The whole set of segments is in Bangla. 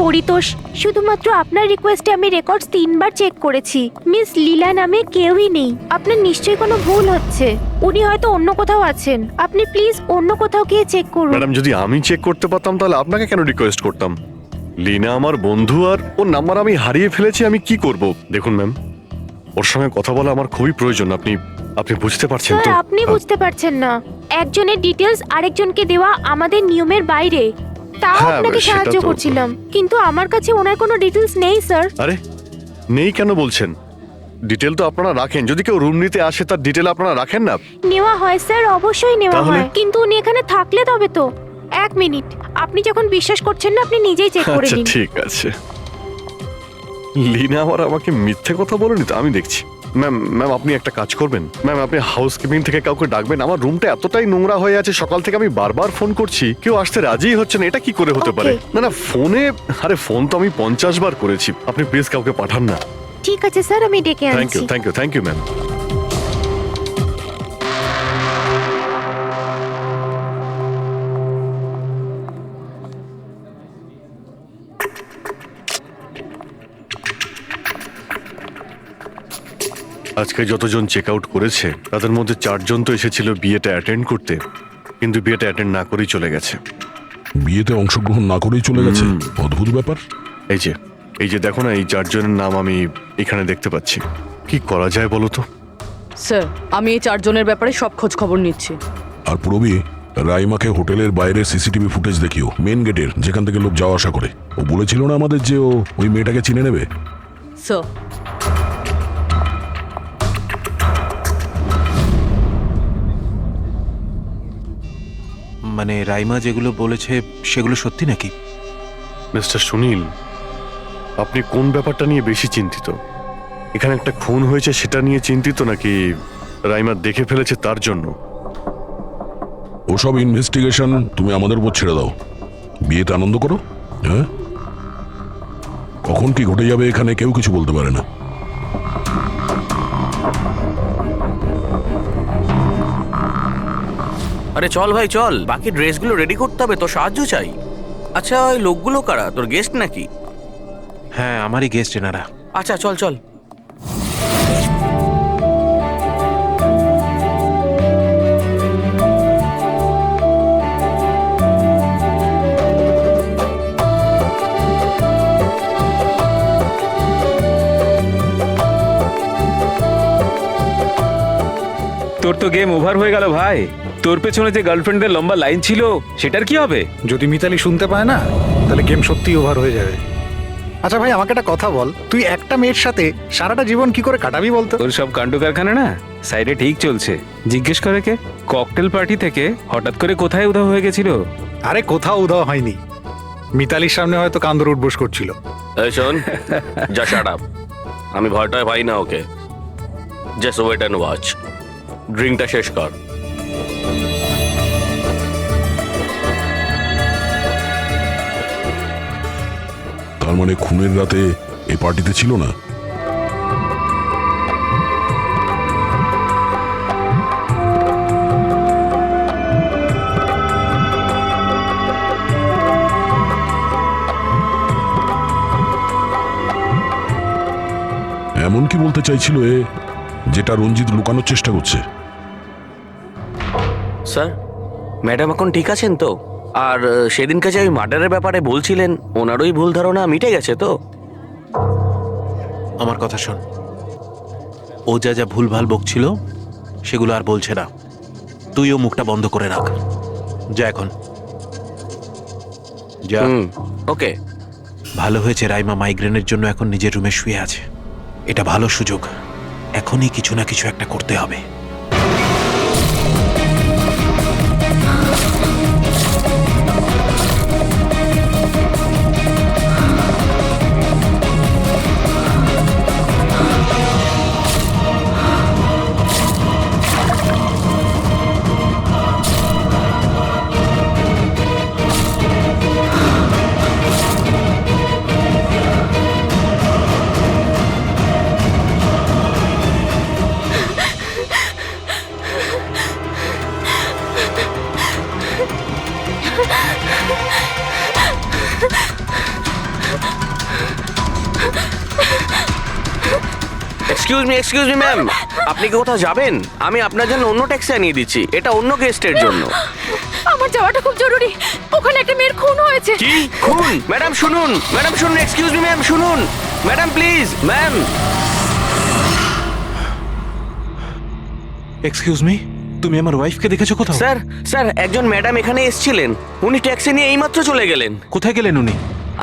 পরিতোষ, শুধুমাত্র আপনার রিকোয়েস্টে আমি রেকর্ডস 3বার চেক করেছি। মিস লীলা নামে কেউই নেই। আপনার নিশ্চয়ই কোনো ভুল হচ্ছে। উনি হয়তো অন্য কোথাও আছেন। আপনি প্লিজ অন্য কোথাও গিয়ে চেক করুন। ম্যাডাম, যদি আমি চেক করতে পারতাম তাহলে আপনাকে কেন রিকোয়েস্ট করতাম? লীনা আমার বন্ধু, আর ওর নাম্বার আমি হারিয়ে ফেলেছি। আমি কি করব? দেখুন ম্যাম, ওর সঙ্গে কথা বলা আমার খুবই প্রয়োজন। আপনি বুঝতে পারছেন তো? স্যার, আপনি বুঝতে পারছেন না। একজনের ডিটেলস আরেকজনকে দেওয়া আমাদের নিয়মের বাইরে। তাও হ্যাঁ, আপনাকে সেটা সাহায্য তো- করছিলাম, কিন্তু আমার কাছে ওনার কোনো ডিটেলস নেই স্যার। আরে নেই কেন বলছেন? ডিটেল তো আপনারা রাখেন। যদি কেউ রুম নিতে আসে তার ডিটেল আপনারা রাখেন না? নেওয়া হয় স্যার, অবশ্যই নেওয়া তাহলে? হয়, কিন্তু উনি এখানে থাকলে তবে তো। 1 মিনিট, আপনি যখন বিশ্বাস করছেন না আপনি নিজেই চেক করে আচ্ছা নিন। ঠিক আছে। লীনা আবার আমাকে মিথ্যে কথা বলেনি তো? আমি দেখছি। ম্যাম আপনি একটা কাজ করবেন। ম্যাম, আপনি হাউসকিপিং থেকে কাউকে ডাকবেন। আমার রুমটা এতটাই নোংরা হয়ে আছে, সকাল থেকে আমি বারবার ফোন করছি, কেউ আসতে রাজিই হচ্ছে না। এটা কি করে হতে পারে? Okay. না ফোনে, আরে ফোন তো আমি 50 বার করেছি। আপনি প্লিজ কাউকে পাঠান না। ঠিক আছে স্যার, আমি ডেকে থ্যাংক ইউ, আনছি। Thank you ma'am. আজকে যতজন চেক আউট করেছে তাদের মধ্যে 4 জন তো এসেছিল বিয়েটা অ্যাটেন্ড করতে, কিন্তু বিয়েটা অ্যাটেন্ড না করেই চলে গেছে। বিয়েতে অংশগ্রহণ না করেই চলে গেছে? অদ্ভুত ব্যাপার। এই যে দেখো না, এই 4 জনের নাম আমি এখানে দেখতে পাচ্ছি। কি করা যায় বলো তো? স্যার, আমি এই 4 জনের ব্যাপারে সব খোঁজ খবর নিচ্ছি। আর পুরবি, রাইমাকে হোটেলের বাইরে সিসিটিভি ফুটেজ দেখিও, মেন গেটের, যেখান থেকে লোক যাওয়া আসা করে। ও বলেছিল না আমাদের যে ও ওই মেয়েটাকে চিনে নেবে। স্যার, মানে রাইমা যেগুলো বলেছে সেগুলো সত্যি নাকি? মিস্টার সুনীল, আপনি কোন ব্যাপারটা নিয়ে বেশি চিন্তিত? এখানে একটা খুন হয়েছে সেটা নিয়ে চিন্তিত, নাকি রাইমা দেখে ফেলেছে তার জন্য? ওসব ইনভেস্টিগেশন তুমি আমাদের উপর ছেড়ে দাও। বিয়েতে আনন্দ করো। হ্যাঁ, কখন কি ঘটে যাবে এখানে কেউ কিছু বলতে পারে না। আরে চল ভাই চল, বাকি ড্রেসগুলো রেডি করতে হবে, তো সাহায্য চাই। আচ্ছা, ওই লোকগুলো কারা? তোর গেস্ট নাকি? হ্যাঁ, আমারই গেস্ট এনারা। আচ্ছা চল চল। তোর তো গেম ওভার হয়ে গেল ভাই। তোর পেছনে যে গার্লফ্রেন্ডদের লম্বা লাইন ছিল সেটার কি হবে? যদি মিতালি শুনতে পায় না তাহলে গেম সত্যি ওভার হয়ে যাবে। আচ্ছা ভাই, আমাকে একটা কথা বল, তুই একটা মেয়ের সাথে সারাটা জীবন কি করে কাটাবি বলতো? তোর সব কাণ্ড কারখানা না সাইডে ঠিক চলছে। জিজ্ঞেস করে কে? ককটেল পার্টি থেকে হঠাৎ করে কোথায় উধাও হয়ে গেছিল? আরে কোথাও উধাও হয়নি, মিতালির সামনে হয়তো কান্দর উঠবোস করছিল। এই শোন, যা শাট আপ। আমি ভয়টায় পাই না okay. Just wait and watch. ড্রিঙ্কটা শেষ কর। তার মানে খুনের রাতে এই পার্টিতে ছিল না? এমন কি বলতে চাইছিল এ, যেটা রঞ্জিত লুকানোর চেষ্টা করছে? স্যার, ম্যাডাম এখন ঠিক আছেন তো? আর সেদিনকে যে ওই মার্ডারের ব্যাপারে বলছিলেন, ওনারই ভুল ধারণা মিটে গেছে তো? আমার কথা শোন, ও যা যা ভুলভাল বকছিল সেগুলো আর বলছে না। তুইও মুখটা বন্ধ করে রাখ। যা এখন যা। ওকে। ভালো হয়েছে রাইমা মাইগ্রেনের জন্য এখন নিজের রুমে শুয়ে আছে। এটা ভালো সুযোগ, এখনই কিছু না কিছু একটা করতে হবে। এক্সকিউজ মি ম্যাম, আপনি কি কোথাও যাবেন? আমি আপনার জন্য অন্য ট্যাক্সি আনিয়ে দিচ্ছি, এটা অন্য গেস্টের জন্য। আমার যাওয়াটা খুব জরুরি, ওখানে একটা মেয়ের খুন হয়েছে। কি খুন? ম্যাডাম শুনুন, এক্সকিউজ মি ম্যাম, শুনুন madam, please ma'am. Excuse me, তুমি আমার ওয়াইফকে দেখেছো কোথাও? স্যার একজন ম্যাডাম এখানে এসেছিলেন, উনি ট্যাক্সি নিয়ে এইমাত্র চলে গেলেন। কোথায় গেলেন উনি?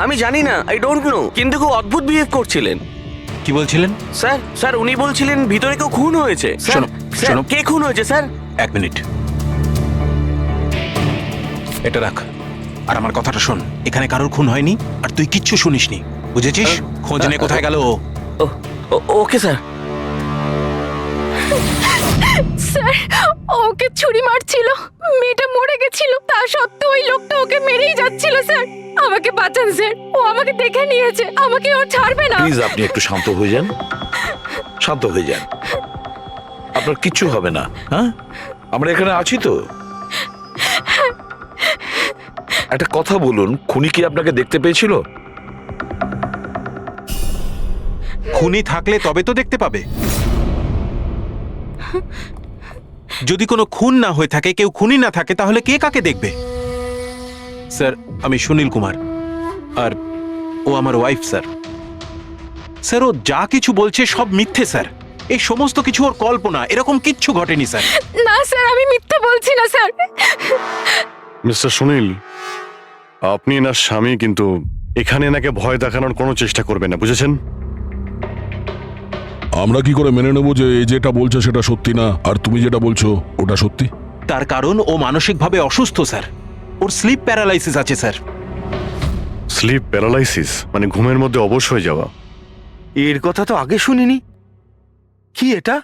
আমি জানি না, আই ডোন্ট নো, কিন্তু খুব অদ্ভুত বিহেভ করছিলেন। কি বলছিলেন? স্যার উনি বলছিলেন ভিতরে কেউ খুন হয়েছে। শোনো, শোনো। কে খুন হয়েছে স্যার? এক মিনিট, এটা রাখ আর আমার কথাটা শোন। এখানে কারোর খুন হয়নি আর তুই কিচ্ছু শুনিসনি, বুঝেছিস? খোঁজ নে কোথায় গেল ও। Okay sir. স্যার, ওকে ছুরি মারছিল, মেয়েটা মরে গেছিল, তা সত্ত্বেও ওই লোকটা ওকে মেরেই যাচ্ছিল। স্যার আমাকে বাঁচান স্যার, ও আমাকে দেখে নিয়েছে, আমাকে ও ছাড়বে না। প্লিজ আপনি একটু শান্ত হয়ে যান, শান্ত হয়ে যান, আপনার কিচ্ছু হবে না। হ্যাঁ, আমরা এখানে আছি তো। একটা কথা বলুন, খুনি কি আপনাকে দেখতে পেয়েছিল? খুনি থাকলে তবে তো দেখতে পাবে। যদি কোনো খুন না হয়ে থাকে, কেউ খুনি না থাকে, তাহলে কে কাকে দেখবে? স্যার আমি সুনীল কুমার আর ও আমার ওয়াইফ। স্যার ও যা কিছু বলছে সব মিথ্যে স্যার, এই সমস্ত কিছু ওর কল্পনা, এরকম কিচ্ছু ঘটেনি স্যার। না স্যার, আমি মিথ্যে বলছি না স্যার। মিস্টার সুনীল, আপনি এনার স্বামী, কিন্তু এখানে এনাকে ভয় দেখানোর কোনো চেষ্টা করবেন না, বুঝেছেন? আমরা কি করে মেনে নেবো যে এই যেটা বলছে সেটা সত্যি না, আর তুমি যেটা বলছো ওটা সত্যি? তার কারণ ও মানসিকভাবে অসুস্থ স্যার, ওর স্লিপ প্যারালাইসিস আছে স্যার। স্লিপ প্যারালাইসিস মানে ঘুমের মধ্যে অবশ হয়ে যাওয়া? এর কথা তো আগে শুনিনি, কি এটা?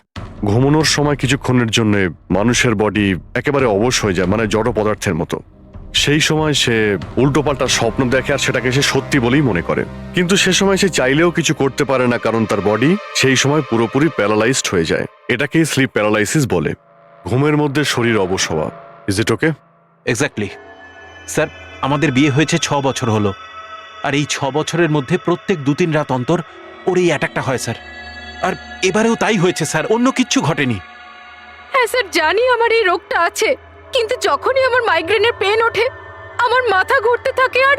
ঘুমানোর সময় কিছুক্ষণের জন্য মানুষের বডি একেবারে অবশ হয়ে যায়, মানে জড় পদার্থের মতো। সেই সময় সে উল্টোপাল্টা স্বপ্ন দেখে আর সেটাকে সে সত্যি বলেই মনে করে, কিন্তু সে সময় সে চাইলেও কিছু করতে পারে না, কারণ তার বডি সেই সময় পুরোপুরি প্যারালাইজড হয়ে যায়। এটাকেই স্লিপ প্যারালাইসিস বলে, ঘুমের মধ্যে শরীর অবশ হওয়া। Is it okay? Exactly sir, আমাদের বিয়ে হয়েছে 6 বছর হলো, আর এই 6 বছরের মধ্যে প্রত্যেক 2-3 রাত অন্তর ওর এই অ্যাটাকটা হয় স্যার। আর এবারেও তাই হয়েছে স্যার, অন্য কিচ্ছু ঘটেনি। হ্যাঁ স্যার, জানি আমার এই রোগটা আছে, কিন্তু যখনই আমার মাইগ্রেনের পেন ওঠে, আমার মাথা ঘুরতে থাকে আর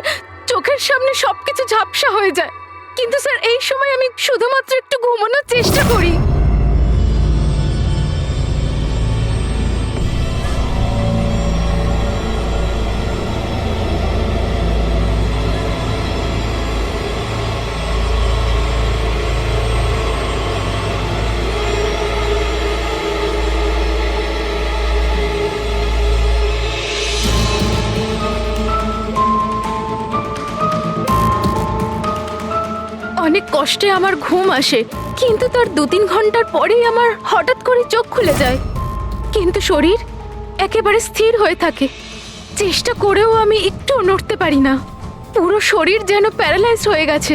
চোখের সামনে সবকিছু ঝাপসা হয়ে যায়। কিন্তু স্যার এই সময় আমি শুধুমাত্র একটু ঘুমানোর চেষ্টা করি। অনেক কষ্টে আমার ঘুম আসে, কিন্তু তার 2-3 ঘন্টার পরেই আমার হঠাৎ করে চোখ খুলে যায়, কিন্তু শরীর একেবারে স্থির হয়ে থাকে। চেষ্টা করেও আমি একটু নড়তে পারি না, পুরো শরীর যেন প্যারালাইজ হয়ে গেছে।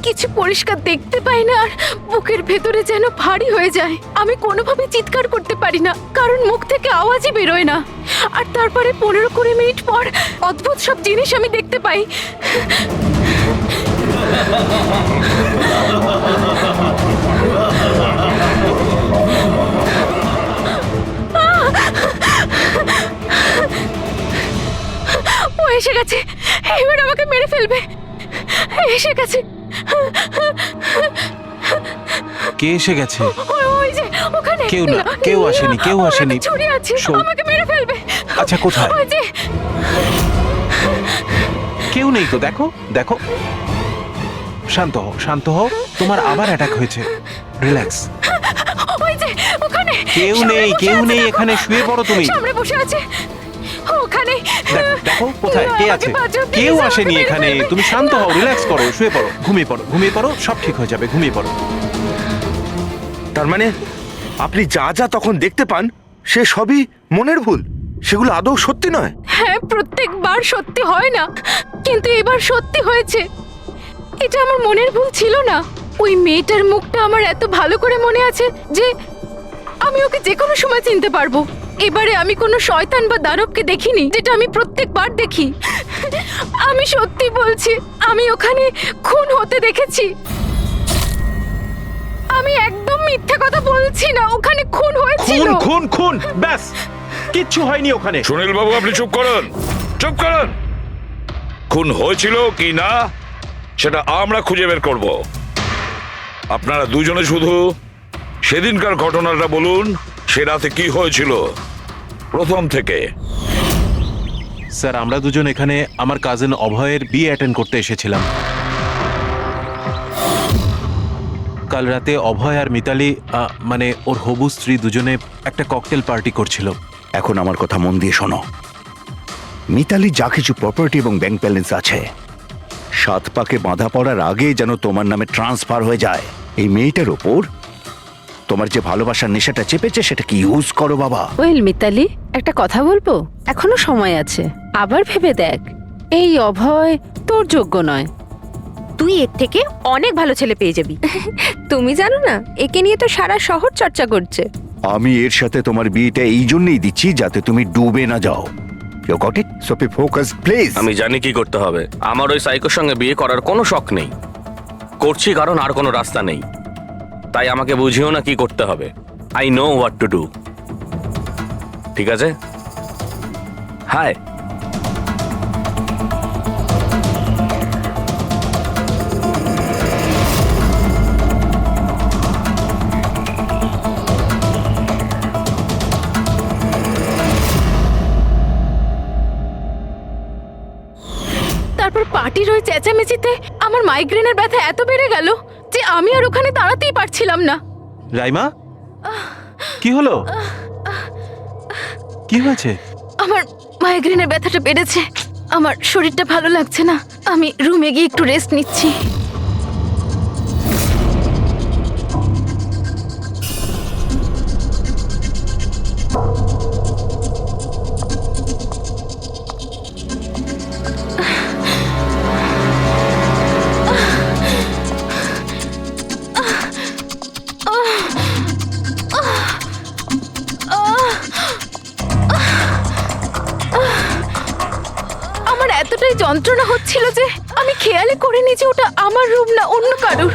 কিছু পরিষ্কার দেখতে পাই না আর বুকের ভেতরে যেন ভারী হয়ে যায়। আমি কোনোভাবে চিৎকার করতে পারি না, কারণ মুখ থেকে আওয়াজই বেরোয় না। আর তারপরে 15-20 মিনিট পর অদ্ভুত সব জিনিস আমি দেখতে পাই। ও এসে গেছে, এবার আমাকে মেরে ফেলবে। এসে গেছে। কে এসে গেছে? ওই যে ওখানে। কেউ না, কেউ আসেনি, কেউ ওর আসেনি। হাতে ছুরি আছে, শোন। আমাকে মেরে ফেলবে। আচ্ছা কোথায়? ওই যে। কেউ নেই তো, দেখো দেখো। শান্ত হও, শান্ত হও, তোমার আবার অ্যাটাক হয়েছে, রিল্যাক্স। ওই যে ওখানে। কেউ সামনে নেই, বসে কেউ আছে, নেই, দেখো। এখানে শুয়ে পড়ো তুমি। সামনে বসে আছে ওখানে। দেখো কোথায় কে আছে? কেউ আসেনি এখানে, তুমি শান্ত হও, রিল্যাক্স করো, শুয়ে পড়ো, ঘুমিয়ে পড়ো, ঘুমিয়ে পড়ো, সব ঠিক হয়ে যাবে, ঘুমিয়ে পড়ো। তার মানে আপনি যা যা তখন দেখতে পান সে সবই মনের ভুল, সেগুলো আদৌ সত্যি নয়? হ্যাঁ, প্রত্যেকবার সত্যি হয় না, কিন্তু এবার সত্যি হয়েছে। এটা আমার মনের ভুল ছিল না। ওই মেয়েটার মুখটা আমার এত ভালো করে মনে আছে যে আমি ওকে যে কোনো সময় চিনতে পারবো। এবারে আমি কোনো শয়তান বা দানবকে দেখিনি, যেটা আমি প্রত্যেকবার দেখি। আমি সত্যি বলছি, আমি ওখানে খুন হতে দেখেছি। আমি একদম মিথ্যে কথা বলছি না, ওখানে খুন হয়েছিল। খুন খুন খুন ব্যাস, কিচ্ছু হয়নি ওখানে। সুনীল বাবু আপনি চুপ করুন, চুপ করুন। খুন হয়েছিল কি না সেটা আমরা খুঁজে বের করব। আপনারা দুজনে শুধু সেদিনকার ঘটনাটা বলুন, সে রাতে কি হয়েছিল প্রথম থেকে। স্যার আমরা দুজন এখানে আমার কাজিন অভয়ের বিয়ে অ্যাটেন্ড করতে এসেছিলাম। কাল রাতে অভয় আর মিতালি মানে ওর হবু স্ত্রী দুজনে একটা ককটেল পার্টি করছিল। এখন আমার কথা মন দিয়ে শোনো। মিতালি যা কিছু প্রপার্টি এবং ব্যাংক ব্যালেন্স আছে, 7 পাকে বাঁধা পড়ার আগে যেন তোমার নামে ট্রান্সফার হয়ে যায়। এই মেয়েটার ওপর তোমার যে ভালোবাসার নেশাটা চেপেছে সেটাকে ইউজ করো বাবা। ওয়েল মিতালি, একটা কথা বলবো? এখনো সময় আছে, আবার ভেবে দেখ। এই অভয় তোর যোগ্য নয়। তুই এর থেকে অনেক ভালো ছেলে পেয়ে যাবি। তুমি জানো না, একে নিয়ে তো সারা শহর চর্চা করছে। আমি এর সাথে তোমার বিয়েটা এই জন্যই দিচ্ছি যাতে তুমি ডুবে না যাও। You got it? So be focus please. আমি জানি কি করতে হবে। আমার ওই সাইকোর সঙ্গে বিয়ে করার কোনো শখ নেই, করছি কারণ আর কোনো রাস্তা নেই। তাই আমাকে বুঝিও না কি করতে হবে। I know what to do. ঠিক আছে? হাই। তারপর পার্টির ওই চেঁচামেচিতে আমার মাইগ্রেনের ব্যথা এত বেড়ে গেল যে আমি আর ওখানে দাঁড়াতেই পারছিলাম না। রাইমা, কি হলো? কি হয়েছে? আমার মাইগ্রেনের ব্যথাটা বেড়েছে, আমার শরীরটা ভালো লাগছে না। আমি রুমে গিয়ে একটু রেস্ট নিচ্ছি। আমার এতটাই যন্ত্রণা হচ্ছিল যে আমি খেয়ালই করিনি যে ওটা আমার রুম না অন্য কারোর।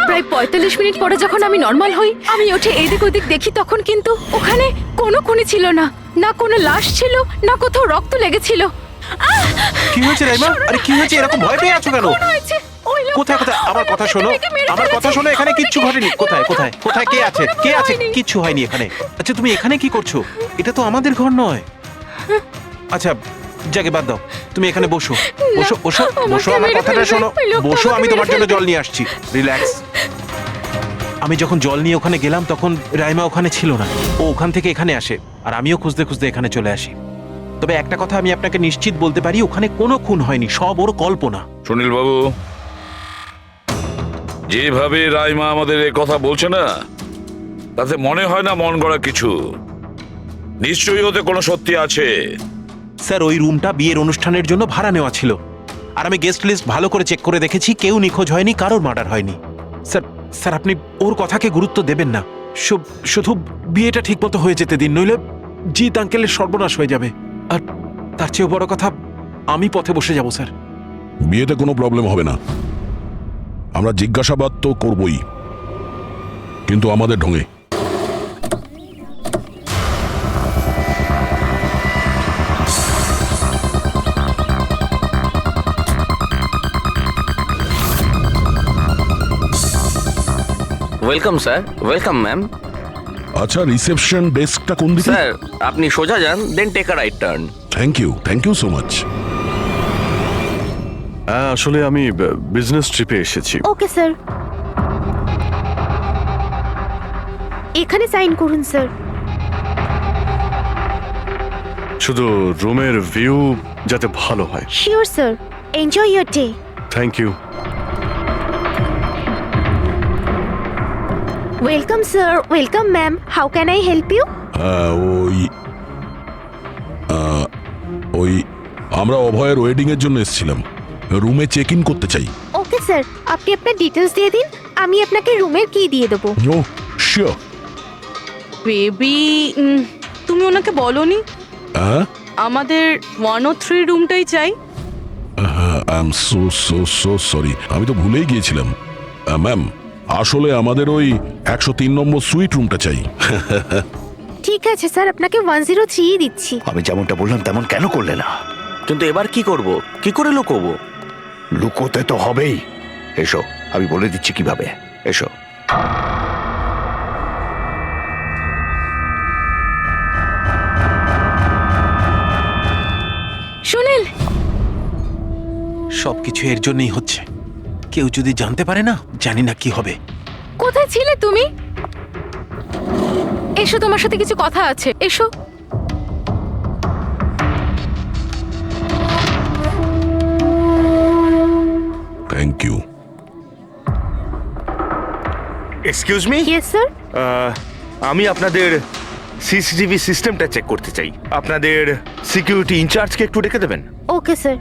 প্রায় 45 মিনিট পরে যখন আমি নর্মাল হই, আমি উঠে এদিক ওদিক দেখি, তখন কিন্তু ওখানে কোনো খুনি ছিল না, না কোনো লাশ ছিল, না কোথাও রক্ত লেগেছিল। কি হয়েছে রাইমা? আরে কি হয়েছে? এরকম ভয় পেয়ে আছো কেন? কোথায় কোথায়? আমার কথা শোনো, আমার কথা শোনো। এখানে কিচ্ছু ঘটেনি। কোথায় কোথায় কোথায়? কে আছে? কে আছে? কিচ্ছু হয়নি এখানে। আচ্ছা তুমি এখানে কি করছো? এটা তো আমাদের ঘর নয়। আচ্ছা জাগে বাদ দাও, তুমি এখানে বসো বসো বসো বসো। আমার কথাটা শোনো, বসো। আমি তোমার জন্য জল নিয়ে আসছি। রিল্যাক্স। আমি যখন জল নিয়ে ওখানে গেলাম তখন রাইমা ওখানে ছিল না। ও ওখান থেকে এখানে আসে আর আমিও খুঁজতে খুঁজতে এখানে চলে আসি। তবে একটা কথা আমি আপনাকে নিশ্চিত বলতে পারি, ওখানে কোনো খুন হয়নি, সব ওর কল্পনা। সুনীল বাবু, যেভাবে রাইমা আমাদের এ কথা বলছে না, তাতে মনে হয় না মন গড়া কিছু। নিশ্চয়ই ওতে কোনো সত্যি আছে। স্যার ওই রুমটা বিয়ের অনুষ্ঠানের জন্য ভাড়া নেওয়া ছিল, আর আমি গেস্ট লিস্ট ভালো করে চেক করে দেখেছি, কেউ নিখোঁজ হয়নি, কারোর মার্ডার হয়নি। স্যার স্যার আপনি ওর কথাকে গুরুত্ব দেবেন না। শুধু বিয়েটা ঠিকমতো হয়ে যেতে দিন, নইলে জিৎ আঙ্কেলের সর্বনাশ হয়ে যাবে। আর তার চেয়েও বড় কথা, আমি পথে বসে যাব স্যার। বিয়েতে কোনো প্রবলেম হবে না। আমরা জিজ্ঞাসাবাদ তো করবই, কিন্তু আমাদের ঢঙে। Welcome sir. Welcome ma'am. আচ্ছা, রিসেপশন ডেস্কটা কোন দিকে? স্যার আপনি সোজা যান, then take a right turn. Thank you so much. হ্যাঁ, আসলে আমি বিজনেস ট্রিপে এসেছি। ওকে স্যার, এখানে সাইন করুন স্যার। শুধু রুমের ভিউ যাতে ভালো হয়। Sure sir, enjoy your day. Thank you. Welcome sir. Welcome ma'am. How can I help you? ওই ওই আমরা অভয়ের ওয়েডিং এর জন্য এসেছিলাম, রুমে চেক ইন করতে চাই। ওকে স্যার, আপনি আপনার ডিটেলস দিয়ে দিন, আমি আপনাকে রুমের কি দিয়ে দেবো। ও শিওর। বেবি, তুমি ওনাকে বলোনি হ্যাঁ, আমাদের 103 রুমটাই চাই? I am so so so sorry, আমি তো ভুলেই গিয়েছিলাম। ম্যাম, আসলে আমাদের ওই 103 নম্বর সুইট রুমটা চাই। ঠিক আছে স্যার, আপনাকে 103 দিচ্ছি। আমি যেমনটা বললাম তেমন কেন করলে না? কিন্তু এবার কি করব, কি করে লুকোবো? লুকোতে তো হবেই। এসো, আমি বলে দিচ্ছি কিভাবে। এসো। সুনীল, সবকিছু এর জন্যই হচ্ছে। কেউ যদি জানতে পারে না, জানি না কি হবে। কোথায় ছিলে তুমি? এসো, তোমার সাথে কিছু কথা আছে, এসো। Thank you. Excuse me, yes sir. আমি আপনাদের সিসিটিভি সিস্টেমটা চেক করতে চাই। আপনাদের সিকিউরিটি ইনচার্জকে একটু ডেকে দেবেন? Okay sir.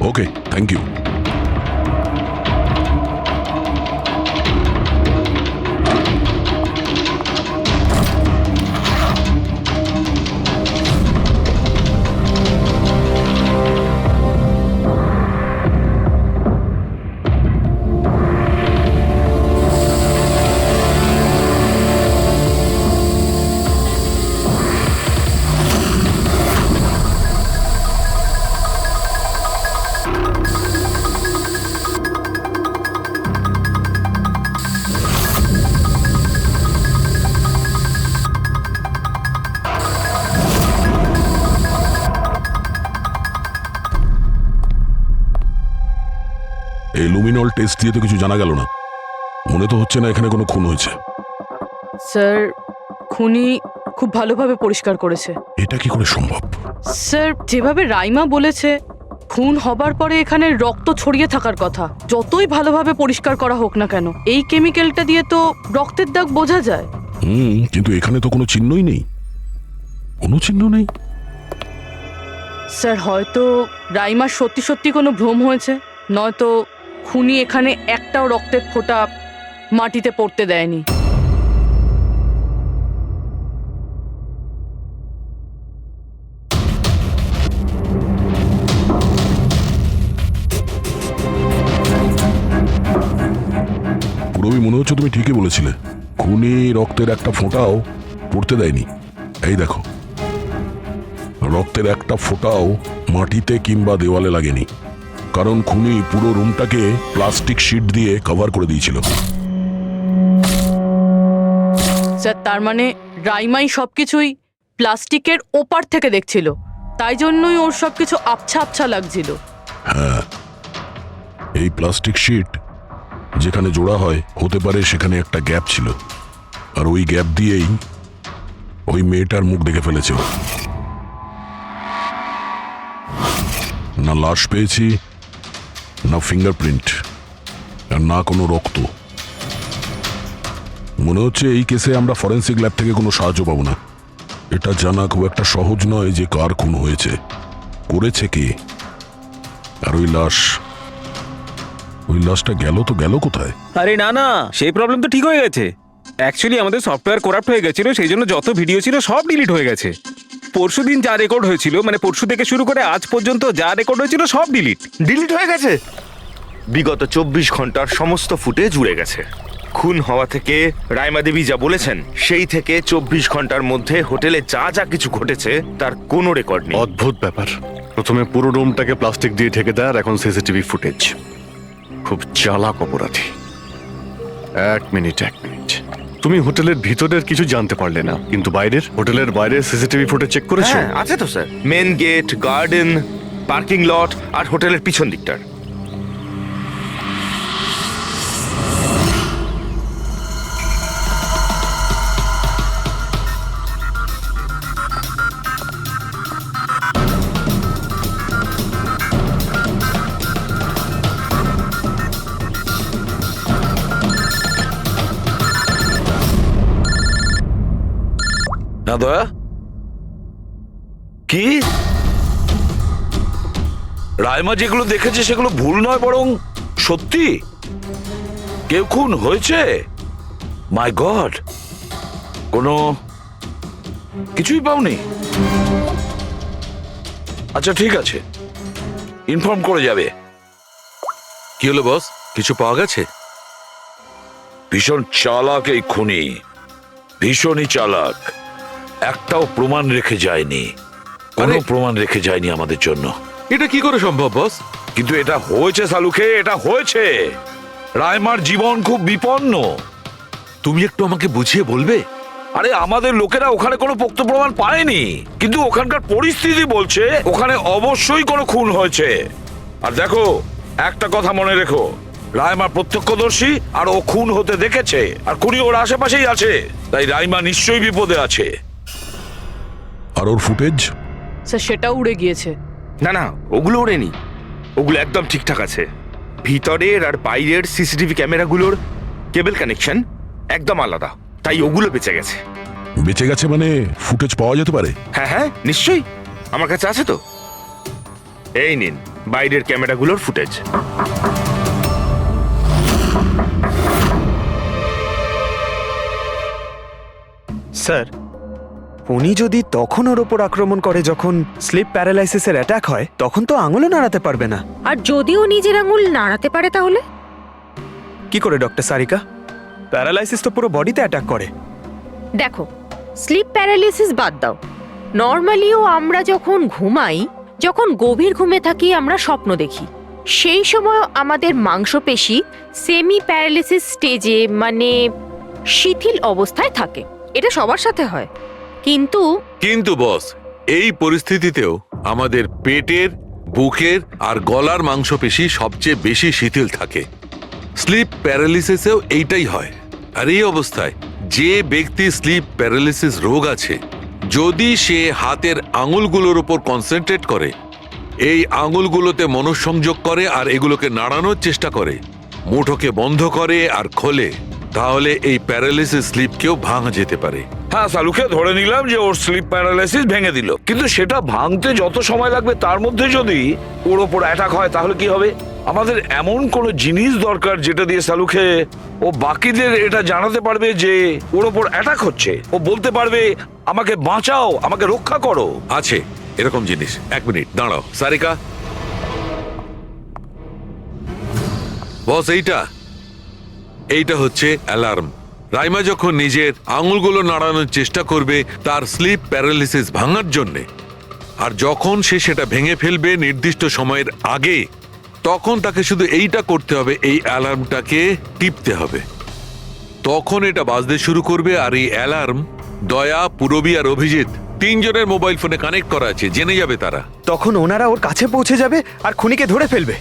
Okay, thank you. এই লুমিনল টেস্ট দিয়ে তো কিছু জানা গেল না। মনে তো হচ্ছে না এখানে কোনো খুন হয়েছে। স্যার, খুনি খুব ভালোভাবে পরিষ্কার করেছে। এটা কি করে সম্ভব? স্যার, যেভাবে রাইমা বলেছে, খুন হবার পরে এখানে রক্ত ছড়িয়ে থাকার কথা। যতই ভালোভাবে পরিষ্কার করা হোক না কেন, এই কেমিক্যালটা দিয়ে তো রক্তের দাগ বোঝা যায়। কিন্তু এখানে তো কোনো চিহ্নই নেই, কোনো চিহ্ন নেই। স্যার, হয়তো রাইমার সত্যি সত্যি কোনো ভ্রম হয়েছে, নয়তো খুনি এখানে একটাও রক্তের ফোঁটা মাটিতে পড়তে দেয়নি। পুরোই মনে হচ্ছে তুমি ঠিকই বলেছিলে, খুনি রক্তের একটা ফোঁটাও পড়তে দেয়নি। এই দেখো, রক্তের একটা ফোঁটাও মাটিতে কিংবা দেওয়ালে লাগেনি, কারণ খুনি পুরো রুমটাকে প্লাস্টিক শিট দিয়ে কভার করে দিয়েছিল। স্যার, তার মানে রাইমাই সবকিছুই প্লাস্টিকের ওপার থেকে দেখছিল, তাই জন্যই ওর সবকিছু আবছা আবছা লাগছিল। হ্যাঁ, এই প্লাস্টিক শিট যেখানে জোড়া হয়, হতে পারে সেখানে একটা গ্যাপ ছিল, আর ওই গ্যাপ দিয়েই ওই মেয়েটার মুখ দেখে ফেলেছে। না লাশ পেয়েছি, না ফিঙ্গারপ্রিন্ট, আর না কোনো রক্ত। মনে হচ্ছে এই কেসে আমরা ফরেন্সিক ল্যাব থেকে কোনো সাহায্য পাবো না। এটা জানা খুব একটা সহজ নয় যে কার খুন হয়েছে, করেছে কে, আর ওই লাশটা গেল তো গেল কোথায়? আরে না না, সেই প্রবলেম তো ঠিক হয়ে গেছে। অ্যাকচুয়ালি আমাদের সফটওয়্যার করাপ্ট হয়ে গেছিল, সেই জন্য যত ভিডিও ছিল সব ডিলিট হয়ে গেছে। পরশুদিন যা রেকর্ড হয়েছিল, মানে পরশু থেকে শুরু করে আজ পর্যন্ত যা রেকর্ড হয়েছিল সব ডিলিট হয়ে গেছে। বিগত 24 ঘন্টার সমস্ত ফুটেজ উড়ে গেছে। খুন হওয়া থেকে রাইমা দেবী যা বলেছেন, সেই থেকে 24 ঘন্টার মধ্যে হোটেলে যা যা কিছু ঘটেছে তার কোনো রেকর্ড নেই। অদ্ভুত ব্যাপার, প্রথমে পুরো রুমটাকে প্লাস্টিক দিয়ে ঢেকে দেয়, আর এখন সিসিটিভি ফুটেজ। খুব চালাক অপরাধী। এক মিনিট, তুমি হোটেলের ভিতরের কিছু জানতে পারলে না, কিন্তু বাইরের, হোটেলের বাইরের সিসিটিভি ফুটেজ চেক করেছো? হ্যাঁ, আছে তো sir. Main gate, garden, parking lot আর হোটেলের পিছন দিকটার। না দয়া, কি রাইমা যেগুলো দেখেছে সেগুলো ভুল নয় বরং সত্যি? কেউ খুন হয়েছে? মাই গড, কোনো কিছুই পাওনি? আচ্ছা ঠিক আছে, ইনফর্ম করে যাবে। কি হলো বস, কিছু পাওয়া গেছে? ভীষণ চালাক এই খুনি, ভীষণই চালাক। একটাও প্রমাণ রেখে যায়নি, কোনো প্রমাণ রেখে যায়নি আমাদের জন্য। এটা কি করে সম্ভব বস? কিন্তু এটা হয়েছে সালুকে, এটা হয়েছে। রাইমার জীবন খুব বিপন্ন। তুমি একটু আমাকে বুঝিয়ে বলবে? আরে আমাদের লোকেরা ওখানে কোনো পোক্ত প্রমাণ পায়নি, কিন্তু ওখানকার পরিস্থিতি বলছে ওখানে অবশ্যই কোনো খুন হয়েছে। আর দেখো, একটা কথা মনে রেখো, রাইমা প্রত্যক্ষদর্শী, আর ও খুন হতে দেখেছে, আর খুনি ওর আশেপাশেই আছে, তাই রাইমা নিশ্চয়ই বিপদে আছে। আর ওর ফুটেজ? স্যার সেটাও উড়ে গিয়েছে। না না, ওগুলো ওড়েনি, ওগুলো একদম ঠিকঠাক আছে। ভিতরের আর বাইরের সিসিটিভি ক্যামেরাগুলোর কেবল কানেকশন একদম আলাদা, তাই ওগুলো বেঁচে গেছে। বেঁচে গেছে মানে ফুটেজ পাওয়া যেতে পারে? হ্যাঁ হ্যাঁ নিশ্চয়ই, আমার কাছে আছে তো। এই নিন বাইরের ক্যামেরাগুলোর ফুটেজ। স্যার, উনি যদি তখন ওর ওপর আক্রমণ করে যখন স্লিপ প্যারালাইসিসের অ্যাটাক হয়, তখন তো আঙুলও নাড়াতে পারবে না। আর যদিও নিজের আঙুল নাড়াতে পারে তাহলে? কি করে ডক্টর সারিকা? প্যারালাইসিস তো পুরো বডিতে অ্যাটাক করে। দেখো, স্লিপ প্যারালিসিস বাদ দাও, নর্মালিও আমরা যখন ঘুমাই, যখন গভীর ঘুমে থাকি আমরা স্বপ্ন দেখি, সেই সময় আমাদের মাংসপেশি সেমি প্যারালিসিস স্টেজে মানে শিথিল অবস্থায় থাকে। এটা সবার সাথে হয়। কিন্তু বস, এই পরিস্থিতিতেও আমাদের পেটের, বুকের আর গলার মাংসপেশি সবচেয়ে বেশি শিথিল থাকে। স্লিপ প্যারালিসিসেও এইটাই হয়। আর এই অবস্থায় যে ব্যক্তি স্লিপ প্যারালিসিস রোগ আছে, যদি সে হাতের আঙুলগুলোর উপর কনসেন্ট্রেট করে, এই আঙুলগুলোতে মনঃসংযোগ করে আর এগুলোকে নাড়ানোর চেষ্টা করে, মুঠোকে বন্ধ করে আর খোলে, তাহলে এই প্যারালিসিস স্লিপকেও ভাঙা যেতে পারে। হ্যাঁ সালুকে ধরে নিলাম যে ওর স্লিপ প্যারালাইসিস ভেঙে দিল, কিন্তু সেটা ভাঙতে যত সময় লাগবে তার মধ্যে যদি ওর ওপর অ্যাটাক হয় তাহলে কি হবে? আমাদের এমন কোনো জিনিস দরকার যেটা দিয়ে সালুকে ও বাকিদের এটা জানাতে পারবে যে ওর ওপর অ্যাটাক হচ্ছে। ও বলতে পারবে আমাকে বাঁচাও, আমাকে রক্ষা করো। আছে এরকম জিনিস। এক মিনিট দাঁড়াও সারিকা। বস, এইটা হচ্ছে অ্যালার্ম। রাইমা যখন নিজের আঙুলগুলো নাড়ানোর চেষ্টা করবে তার স্লিপ প্যারালিসিস ভাঙার জন্যে, আর যখন সে সেটা ভেঙে ফেলবে নির্দিষ্ট সময়ের আগে, তখন তাকে শুধু এইটা করতে হবে, এই অ্যালার্মটাকে টিপতে হবে। তখন এটা বাজতে শুরু করবে, আর এই অ্যালার্ম দয়া, পুরবী আর অভিজিৎ তিনজনের মোবাইল ফোনে কানেক্ট করা আছে, জেনে যাবে তারা। তখন ওনারা ওর কাছে পৌঁছে যাবে আর খুনিকে ধরে ফেলবে।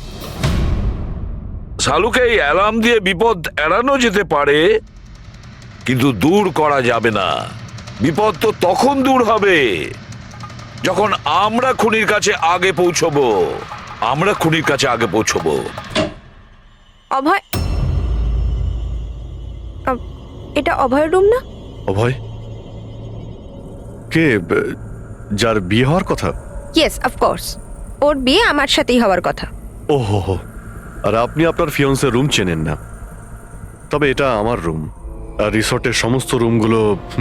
সালুকে এই অ্যালার্ম দিয়ে বিপদ এড়ানো যেতে পারে, কিন্তু দূর করা যাবে না। বিপদ তো তখন দূর হবে যখন আমরা খুনির কাছে আগে পৌঁছবো। অভয়, এটা অভয়ের রুম না? অভয় কে? যার বিয়ে হওয়ার কথা? ইয়েস, অফকোর্স, ওর বিয়ে আমার সাথেই হওয়ার কথা। ওহো, আর আপনি আপনার ফিয়ন্সের রুম চেনেন না? তবে এটা আমার রুম, আর রিসর্টের সমস্ত রুমগুলো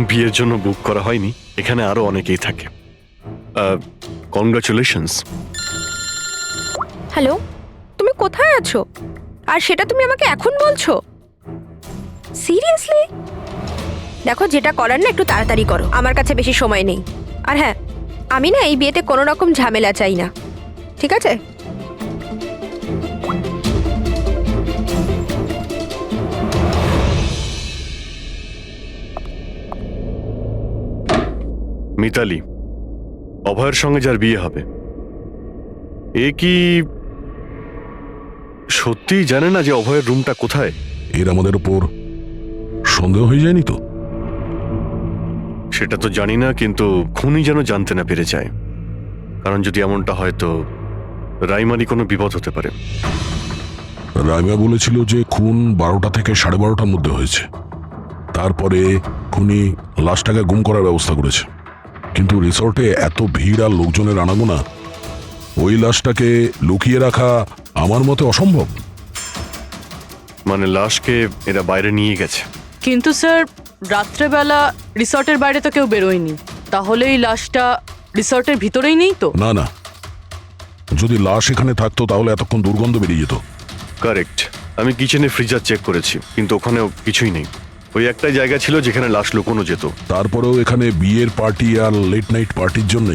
বিয়ের জন্য বুক করা হয়নি। এখানে আরো অনেকেই থাকে। কংগ্রাচুলেশনস। হ্যালো, তুমি কোথায় আছো? আর সেটা তুমি আমাকে এখন বলছো? সিরিয়াসলি? দেখো, যেটা করার না একটু তাড়াতাড়ি করো, আমার কাছে বেশি সময় নেই। আর হ্যাঁ, আমি না এই বিয়েতে কোনো রকম ঝামেলা চাই না, ঠিক আছে? মিতালি, অভয়ের সঙ্গে যার বিয়ে হবে, এ কি সত্যিই জানে না যে অভয়ের রুমটা কোথায়? এর আমাদের উপর সন্দেহ হয়ে যায়নি তো? সেটা তো জানি না, কিন্তু খুনি যেন জানতে না পেরে যায়, কারণ যদি এমনটা হয় তো রাইমারই কোনো বিপদ হতে পারে। রাইমা বলেছিল যে খুন 12টা থেকে 12:30টার মধ্যে হয়েছে। তারপরে খুনি লাশটাকে গুম করার ব্যবস্থা করেছে। কিন্তু রিসর্টে এত ভিড় আর লোকজনের আনাগোনা, ওই লাশটাকে লুকিয়ে রাখা আমার মতে অসম্ভব। মানে লাশকে এরা বাইরে নিয়ে গেছে? কিন্তু স্যার রাত্রেবেলা রিসর্টের বাইরে তো কেউ বেরোয়নি, তাহলে এই লাশটা রিসর্টের ভিতরেই নেই তো? না না, যদি লাশ এখানে থাকতো তাহলে এতক্ষণ দুর্গন্ধ বেরিয়ে যেত। কারেক্ট। আমি কিচেনে ফ্রিজার চেক করেছি, কিন্তু ওখানেও কিছুই নেই। ওই একটাই জায়গা ছিল যেখানে লাশ লুকোনো যেত। তারপরেও এখানে বিয়ের পার্টি আর লেট নাইট পার্টির জন্য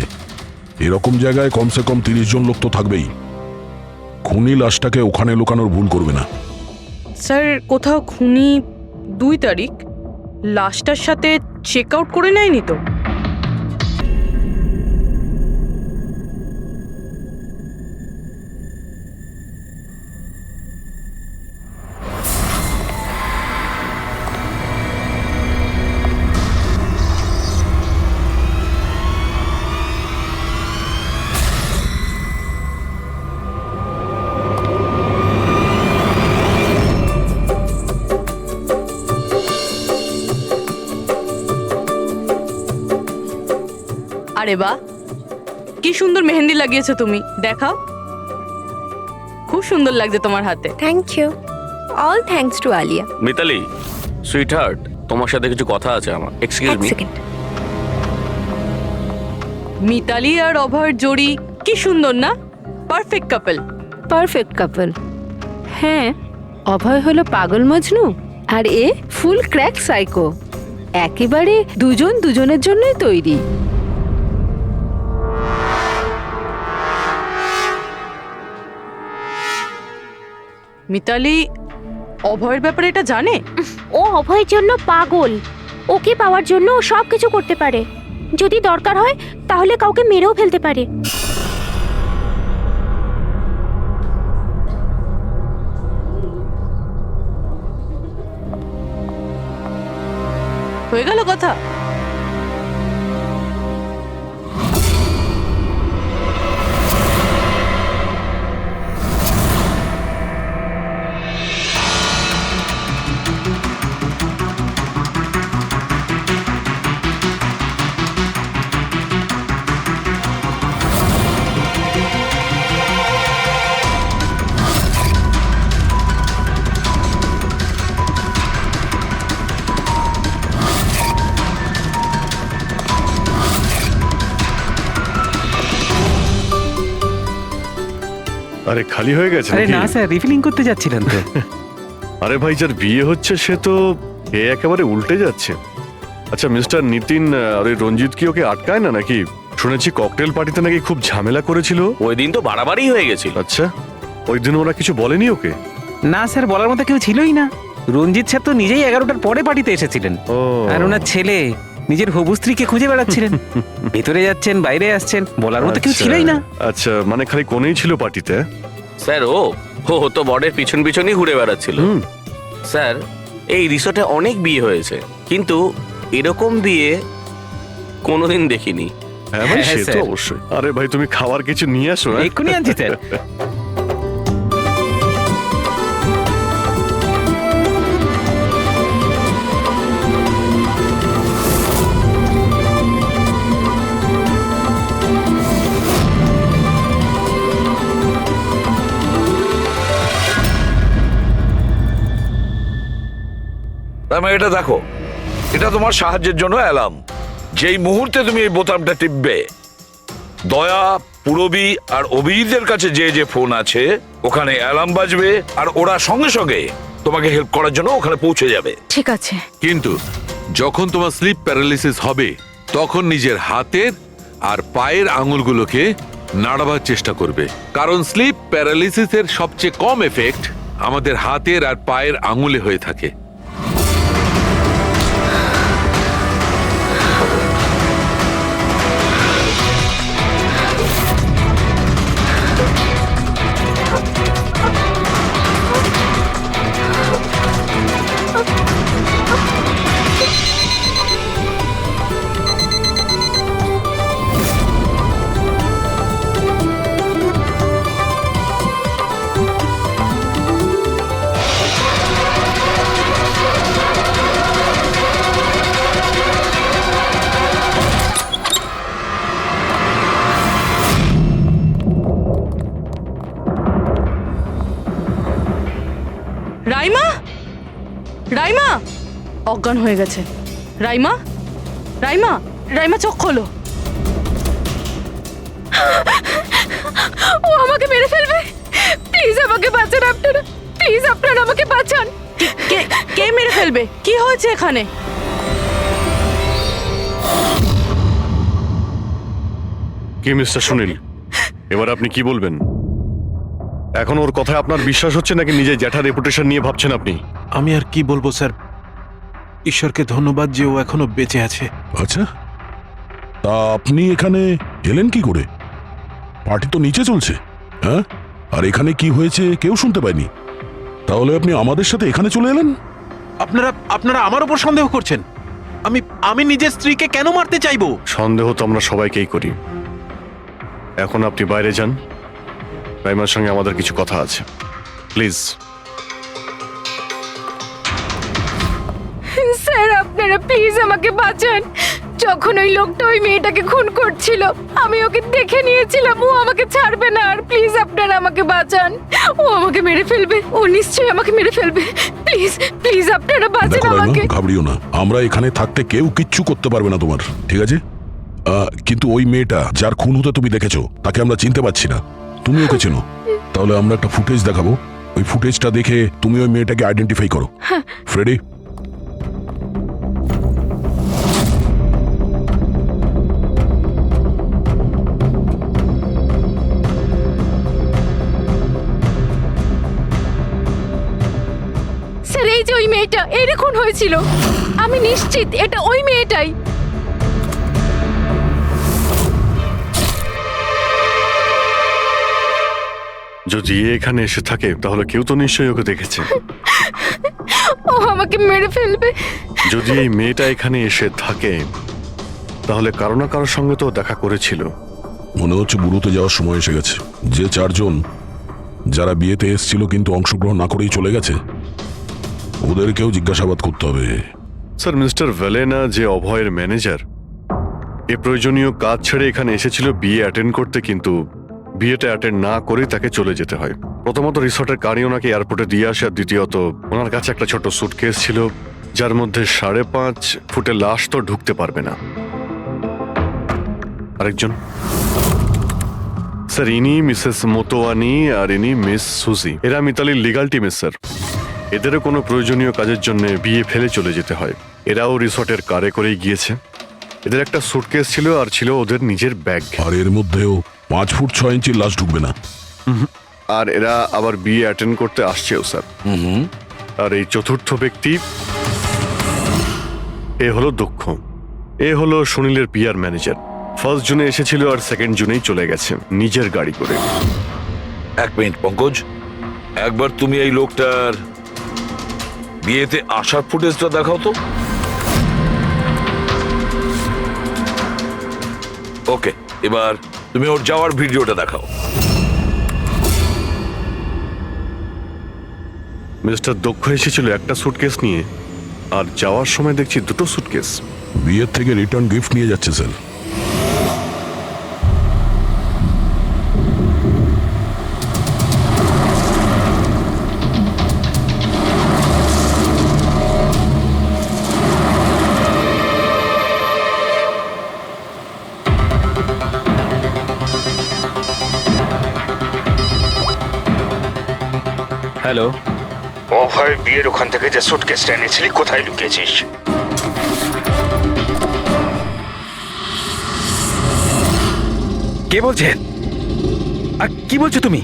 এরকম জায়গায় কমসে কম 30 জন লোক তো থাকবেই। খুনি লাশটাকে ওখানে লুকানোর ভুল করবে না। স্যার কোথাও খুনি 2 তারিখ লাশটার সাথে চেক আউট করে নেয়নি তো? আরে বাহ, কি সুন্দর মেহেন্দি লাগিয়েছো তুমি, দেখাও। খুব সুন্দর লাগছে তোমার হাতে। Thank you. All thanks to Alia. Mitali, sweet heart, তোমার সাথে কিছু কথা আছে আমার। Excuse me. মিতালি আর অভয়ের জোড়ি কি সুন্দর না? Perfect couple. Perfect couple. হ্যাঁ, অভয় হলো পাগল মজনু আর এ ফুল ক্র্যাক সাইকো। একেবারে দুজন দুজনের জন্যই তৈরি। মিতালি অভয়ের ব্যাপারে এটা জানে? ও অভয়ের জন্য পাগল। ওকে পাওয়ার জন্য ও সব কিছু করতে পারে। যদি দরকার হয় তাহলে কাউকে মেরেও ফেলতে পারে। হয়ে গেল কথা। আরে খালি হয়ে গেছে আরে নাকি? না স্যার, রিফিলিং করতে যাচ্ছিলেন তো। আরে ভাই, যার বিয়ে হচ্ছে সে তো একেবারে উল্টে যাচ্ছে। আচ্ছা মিস্টার নিতিন আর ওই রঞ্জিত কি ওকে আটকায় না নাকি? শুনেছি ককটেল পার্টিতে নাকি খুব ঝামেলা করেছিল। ওই দিন তো বাড়াবাড়ি হয়ে গেছিল। আচ্ছা, ওই দিন ওরা কিছু বলেনি ওকে? না স্যার, বলার মতো কেউ ছিলই না। রঞ্জিত স্যার তো নিজেই 11টার পরে পার্টিতে এসেছিলেন, ও আর ওনার ছেলে নিজের হবু স্ত্রীকে খুঁজে বেড়াচ্ছিলেন। ভেতরে যাচ্ছেন, বাইরে আসছেন, বলার মতো কেউ আচ্ছা, ছিলই না। আচ্ছা, মানে খালি কোনেই ছিল পার্টিতে? স্যার ও ও তো বরের পিছন পিছনই ঘুরে বেড়াচ্ছিল। স্যার, এই রিসোর্টে অনেক বিয়ে হয়েছে, কিন্তু এরকম বিয়ে কোনোদিন দেখিনি। হ্যাঁ ভাই, হ্যাঁ, সে তো স্যার। অবশ্যই। আরে ভাই, তুমি খাবার কিছু নিয়ে আসো। হ্যাঁ? এক্ষুনি আনছি স্যার। এটা দেখো, এটা তোমার সাহায্যের জন্য অ্যালার্ম। যেই মুহূর্তে তুমি এই বোতামটা টিপবে, দয়া, পুরবী আর অভিজিতের কাছে যে যে ফোন আছে ওখানে অ্যালার্ম বাজবে, আর ওরা সঙ্গে সঙ্গে তোমাকে হেল্প করার জন্য ওখানে পৌঁছে যাবে। ঠিক আছে। কিন্তু যখন তোমার স্লিপ প্যারালিসিস হবে তখন নিজের হাতের আর পায়ের আঙুলগুলোকে নাড়াবার চেষ্টা করবে, কারণ স্লিপ প্যারালিসিসের সবচেয়ে কম এফেক্ট আমাদের হাতের আর পায়ের আঙুলে হয়ে থাকে। রাইমা অজ্ঞান হয়ে গেছে। রাইমা, রাইমা, রাইমা চোখ খোলো। ও আমাকে মেরে ফেলবে। প্লিজ আমাকে বাঁচান আপনারা, প্লিজ আপনারা আমাকে বাঁচান। কে কে মেরে ফেলবে? কি হয়েছে এখানে? কি মিস্টার সুনীল, এবার আপনি কি বলবেন? এখন ওর কথায় আপনার বিশ্বাস হচ্ছে নাকি নিজের জ্যাঠার রেপুটেশন নিয়ে ভাবছেন আপনি? আমি আর কি বলবো স্যার, ঈশ্বরকে ধন্যবাদ যে ও এখনো বেঁচে আছে। আচ্ছা, তা আপনি এখানে এলেন কি করে? পার্টি তো নিচে চলছে, হ্যাঁ? আর এখানে কি হয়েছে কেউ শুনতে পায়নি, তাহলে আপনি আমাদের সাথে এখানে চলে এলেন? আপনারা আপনারা আমার উপর সন্দেহ করছেন? আমি নিজের স্ত্রীকে কেন মারতে চাইবো? সন্দেহ তো আমরা সবাইকেই করি। এখন আপনি বাইরে যান, রাইমার সঙ্গে আমাদের কিছু কথা আছে, প্লিজ। স্যার আপনারা প্লিজ আমাকে বাঁচান। যখন ওই লোকটা ওই মেয়েটাকে খুন করছিল আমি ওকে দেখে নিয়েছিলাম, ও আমাকে ছাড়বে না। আর প্লিজ আপনারা আমাকে বাঁচান, ও আমাকে মেরে ফেলবে, ও নিশ্চয়ই আমাকে মেরে ফেলবে। প্লিজ প্লিজ আপনারা বাঁচান দেখো রাইমা, আমাকে। ঘাবড়িও না, আমরা এখানে থাকতে কেউ কিচ্ছু করতে পারবে না তোমার, ঠিক আছে? কিন্তু ওই মেয়েটা যার খুন হতে তুমি দেখেছো তাকে আমরা চিনতে পারছি না, তুমি ওকে চেনো। তাহলে আমরা একটা ফুটেজ দেখাবো, ওই ফুটেজটা দেখে তুমি ওই মেয়েটাকে আইডেন্টিফাই করো। ফ্রেডি, স্যার এই যে ওই মেয়েটা, এরই খুন হয়েছিল। আমি নিশ্চিত এটা ওই মেয়েটাই। যদি এ এখানে এসে থাকে তাহলে কেউ তো নিশ্চয়ই ওকে দেখেছে। ও আমাকে মেরে ফেলবে। যদি এই মেয়েটা এখানে এসে থাকে তাহলে কারো না কারোর সঙ্গে তো দেখা করেছিল। মনে হচ্ছে বুড়োতে যাওয়ার সময় এসে গেছে। যে চারজন যারা বিয়েতে এসেছিল কিন্তু অংশগ্রহণ না করেই চলে গেছে, ওদেরকেও জিজ্ঞাসাবাদ করতে হবে। স্যার, মিস্টার ভ্যালেনা যে অভয়ের ম্যানেজার, এ প্রয়োজনীয় কাজ ছেড়ে এখানে এসেছিল বিয়ে অ্যাটেন্ড করতে, কিন্তু বিয়েটা অ্যাটেন্ড না করেই তাকে চলে যেতে হয়। প্রথমত রিসর্টের গাড়ি ওনাকে এয়ারপোর্টে দিয়ে আসে, আর দ্বিতীয়ত ওনার কাছে একটা ছোট সুটকেস ছিল যার মধ্যে 5.5 ফুটের লাশ তো ঢুকতে পারবে না। আরেকজন স্যার, ইনি মিসেস মোতোয়ানি আর ইনি মিস সুজি। এরা মিতালির লিগাল টিমের স্যার। এদেরও কোনো প্রয়োজনীয় কাজের জন্য বিয়ে ফেলে চলে যেতে হয়। এরাও রিসর্টের কারে করেই গিয়েছে। এদের একটা সুটকেস ছিল আর ছিল ওদের নিজের ব্যাগ। আর এর মধ্যেও 5 ফুট 6 ইঞ্চির লাশ ঢুকবে না। আর এরা আবার বিয়ে অ্যাটেন্ড করতে আসছেও স্যার। আর এই চতুর্থ ব্যক্তি, এ হলো দক্ষ। এ হলো সুনীলের পিআর ম্যানেজার। 1 জুনে এসেছিল আর 2 জুনেই চলে গেছে নিজের গাড়ি করে। 1 মিনিট পঙ্কজ, একবার তুমি এই লোকটার বিয়েতে আসার ফুটেজটা দেখাও তো। ওকে, এবার তুমি ওর যাওয়ার ভিডিওটা দেখাও। মিস্টার দক্ষ এসেছিল একটা সুটকেস নিয়ে, আর যাওয়ার সময় দেখছি 2টো সুটকেস। বিয়ের থেকে রিটার্ন গিফট নিয়ে যাচ্ছে স্যার। হ্যালো, অভয় বিয়ের ওখান থেকে যে সুটকেসটা এনেছিলি কোথায় লুকিয়েছিস? কে বলছেন? আর কি বলছো তুমি?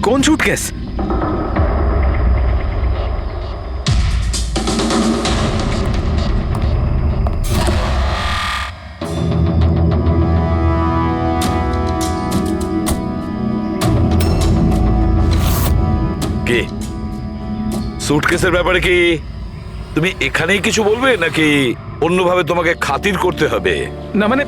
কোন সুটকেস? কে? সুটকেসের ব্যাপারে কি তুমি এখানেই কিছু বলবে নাকি অন্যভাবে তোমাকে খাতির করতে হবে? না মানে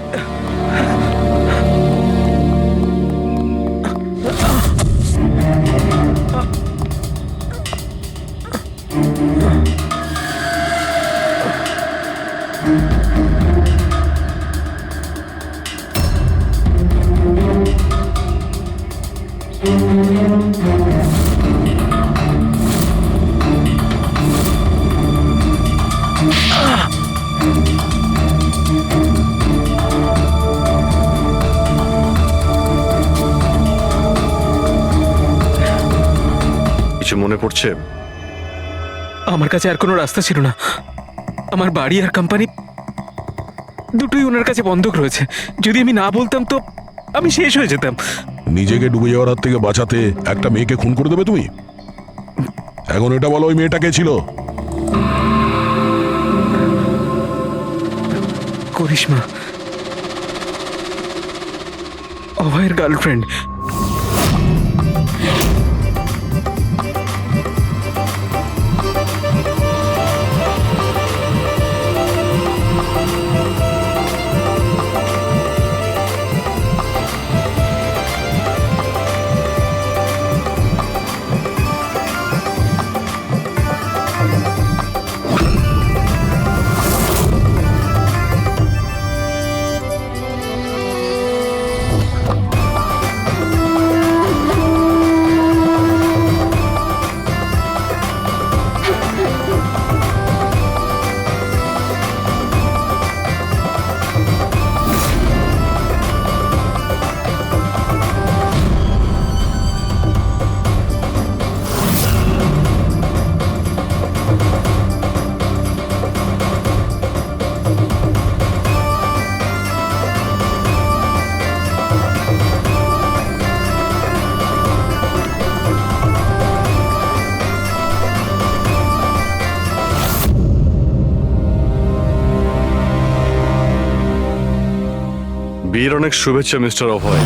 মনে পড়ছে? আমার কাছে আর কোনো রাস্তা ছিল না। আমার বাড়ি আর কোম্পানি দুটোই ওনার কাছে বন্ধক রয়েছে। যদি আমি না বলতাম তো আমি শেষ হয়ে যেতাম। নিজেকে ডুবে যাওয়ার হাত থেকে বাঁচাতে একটা মেয়েকে খুন করে দেবে তুমি? এখন এটা বলো, ওই মেয়েটা কে ছিল? করিশ্মা, অভয়ের গার্লফ্রেন্ড। বিয়ের অনেক শুভেচ্ছা মিস্টার অভয়।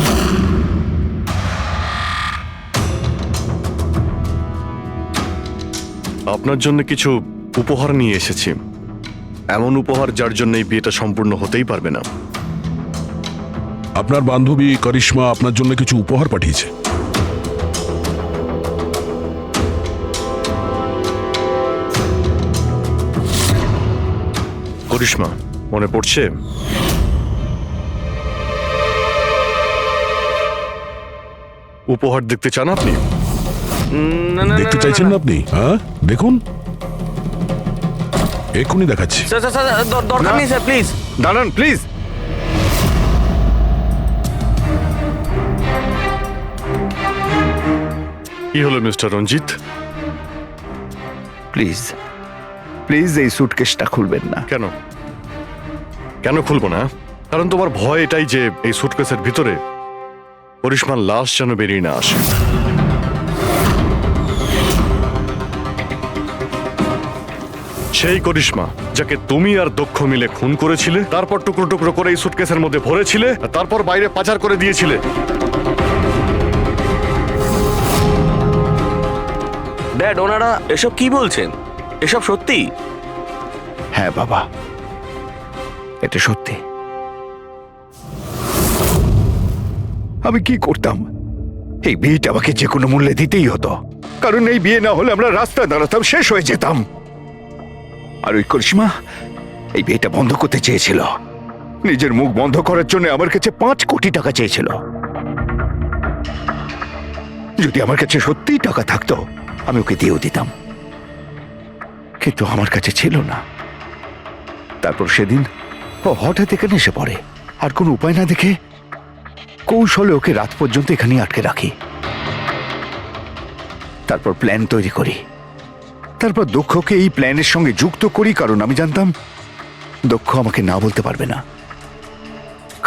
আপনার জন্য কিছু উপহার নিয়ে এসেছি, এমন উপহার যার জন্য এই বিয়েটা সম্পূর্ণ হতেই পারবে না। আপনার বান্ধবী করিশ্মা আপনার জন্য কিছু উপহার পাঠিয়েছে। করিশ্মা, মনে পড়ছে? উপহার দেখতে চান আপনি? না না দেখতে চাইছেন না আপনি? হ্যাঁ, দেখুন, এক্ষুনি দেখাচ্ছি। স্যার স্যার স্যার, দরকার নেই স্যার, প্লিজ দাঁড়ান প্লিজ। কি হলো মিস্টার রঞ্জিত? প্লিজ প্লিজ এই সুটকেসটা খুলবেন না। কেন কেন খুলবো না? কারণ তোমার ভয় এটাই যে এই সুটকেসের ভিতরে করিশ্মার লাশ যেন বেরিয়ে না আসে। সেই করিশ্মা যাকে তুমি আর দক্ষ মিলে খুন করেছিলে, তারপর টুকরো টুকরো করে এই সুটকেসের মধ্যে ভরেছিলে, আর তারপর বাইরে পাচার করে দিয়েছিলে। ড্যাড, ওনারা এসব কি বলছেন? এসব সত্যি? হ্যাঁ বাবা, এটা সত্যি। আমি কি করতাম? এই বিয়েটা আমাকে যে কোনো মূল্যে দিতেই হতো, কারণ এই বিয়ে না হলে আমরা রাস্তায় দাঁড়াতাম, শেষ হয়ে যেতাম। আর ওই করিশ্মা এই বিয়েটা বন্ধ করতে চেয়েছিল, নিজের মুখ বন্ধ করার জন্য আমার কাছে 5 কোটি টাকা চেয়েছিল। যদি আমার কাছে সত্যিই টাকা থাকতো আমি ওকে দিয়েও দিতাম, কিন্তু আমার কাছে ছিল না। তারপর সেদিন ও হঠাৎ এখানে এসে পড়ে, আর কোনো উপায় না দেখে কৌশলে ওকে রাত পর্যন্ত এখানে আটকে রাখি। তারপর প্ল্যান তৈরি করি, তারপর দক্ষকে এই প্ল্যানের সঙ্গে যুক্ত করি, কারণ আমি জানতাম দক্ষ আমাকে না বলতে পারবে না,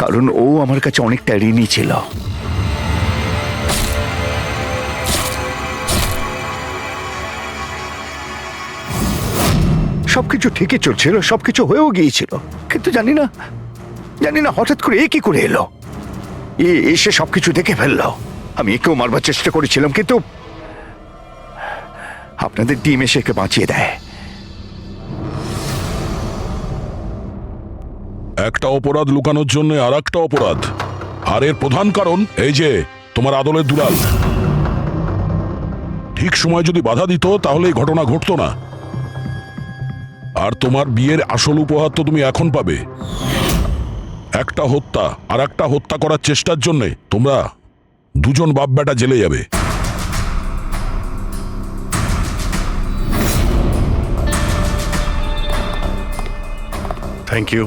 কারণ ও আমার কাছে অনেকটা ঋণী ছিল। সবকিছু ঠিকই চলছিল, সবকিছু হয়েও গিয়েছিল, কিন্তু জানি না হঠাৎ করে এ কি করে এলো। এসে সবকিছু দেখে ফেললো। আমি একেও মারবার চেষ্টা করেছিলাম, কিন্তু আপনাদের টিম এসে একে বাঁচিয়ে দেয়। একটা অপরাধ লুকানোর জন্য আর একটা অপরাধ, আর এর প্রধান কারণ এই যে তোমার আদলের দুলাল। ঠিক সময় যদি বাধা দিত তাহলে এই ঘটনা ঘটতো না। আর তোমার বিয়ের আসল উপহার তো তুমি এখন পাবে। একটা হত্যা আর একটা হত্যা করার চেষ্টার জন্য তোমরা দুজন বাপ বেটা জেলে যাবে। Thank you.